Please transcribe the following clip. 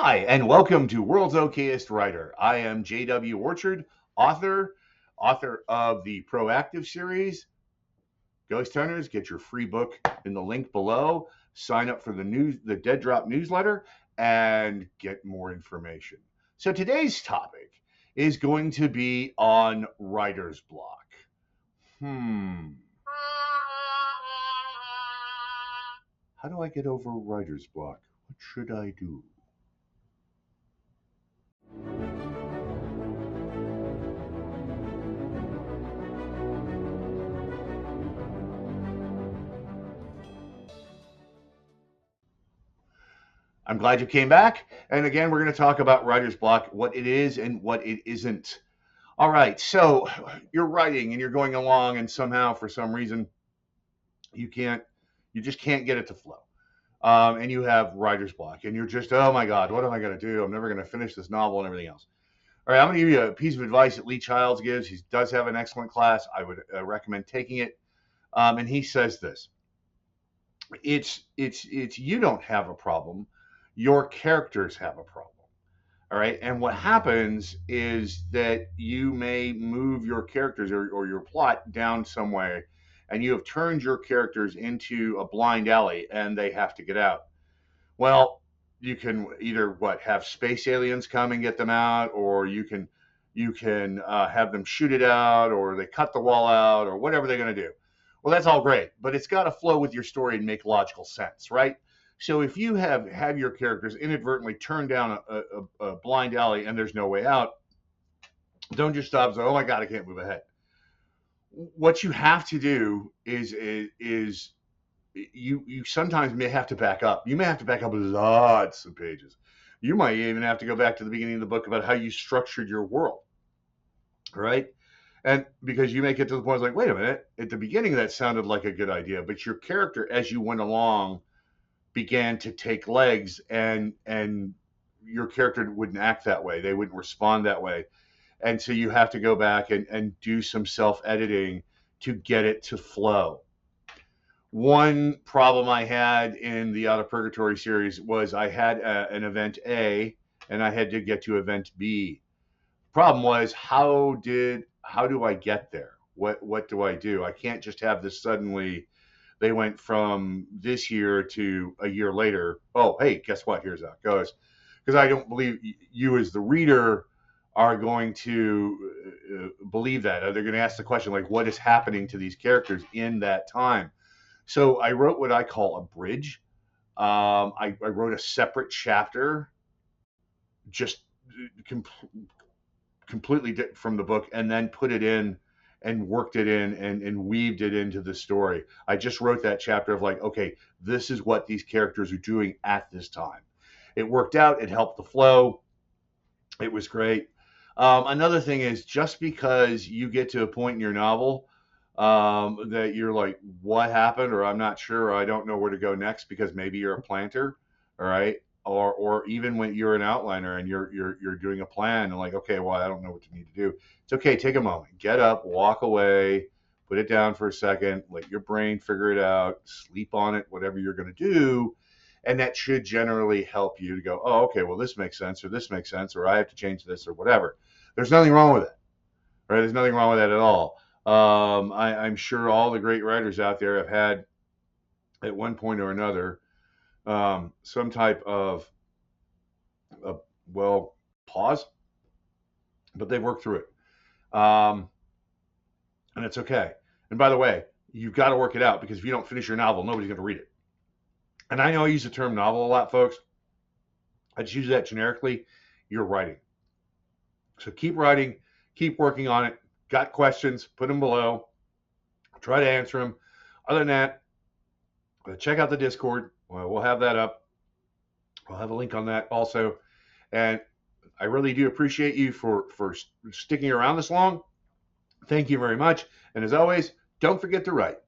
Hi, and welcome to World's Okayest Writer. I am J.W. Orchard, author of the Proactive series. Ghost Hunters, get your free book in the link below. Sign up for the Dead Drop newsletter, and get more information. So today's topic is going to be on writer's block. How do I get over writer's block? What should I do? I'm glad you came back. And again, we're going to talk about writer's block, what it is and what it isn't. All right, so you're writing and you're going along, and somehow, for some reason, you just can't get it to flow. And you have writer's block, and you're just, oh my God, what am I going to do? I'm never going to finish this novel and everything else. All right, I'm going to give you a piece of advice that Lee Childs gives. He does have an excellent class. I would recommend taking it. And he says this: it's you don't have a problem, your characters have a problem. All right. And what happens is that you may move your characters or your plot down some way, and you have turned your characters into a blind alley and they have to get out. Well, you can either have space aliens come and get them out, or you can have them shoot it out, or they cut the wall out, or whatever they're going to do. Well, that's all great, but it's got to flow with your story and make logical sense, right? So if you have your characters inadvertently turn down a blind alley and there's no way out, don't just stop and say, "Oh my God, I can't move ahead." What you have to do is you sometimes may have to back up. You may have to back up lots of pages. You might even have to go back to the beginning of the book about how you structured your world, right? And because you may get to the point like, wait a minute, at the beginning that sounded like a good idea, but your character, as you went along, began to take legs, and your character wouldn't act that way. They wouldn't respond that way. And so you have to go back and do some self-editing to get it to flow. One problem I had in the Out of Purgatory series was I had an event A and I had to get to event B. Problem was, how do I get there? What do I do? I can't just have this suddenly. They went from this year to a year later. Oh, hey, guess what? Here's how it goes. Because I don't believe you as the reader are going to believe that. They're going to ask the question, like, what is happening to these characters in that time? So I wrote what I call a bridge. I wrote a separate chapter, just completely from the book, and then put it in and worked it in and weaved it into the story. I just wrote that chapter of like, okay, this is what these characters are doing at this time. It worked out. It helped the flow. It was great. Another thing is, just because you get to a point in your novel that you're like, what happened? Or I'm not sure. Or I don't know where to go next, because maybe you're a planter, all right? Or even when you're an outliner and you're doing a plan and like, okay, well, I don't know what you need to do. It's okay. Take a moment, get up, walk away, put it down for a second, let your brain figure it out, sleep on it, whatever you're going to do. And that should generally help you to go, oh, okay, well, this makes sense, or this makes sense, or I have to change this, or whatever. There's nothing wrong with it, right? There's nothing wrong with that at all. I'm sure all the great writers out there have had, at one point or another, some type of pause, but they've worked through it, and it's okay. And by the way, you've got to work it out, because if you don't finish your novel, nobody's going to read it. And I know I use the term novel a lot, folks. I just use that generically. You're writing, so keep writing, keep working on it. Got questions, put them below, try to answer them. Other than that, check out the Discord. We'll have that up. I'll have a link on that also. And I really do appreciate you for sticking around this long. Thank you very much. And as always, don't forget to write.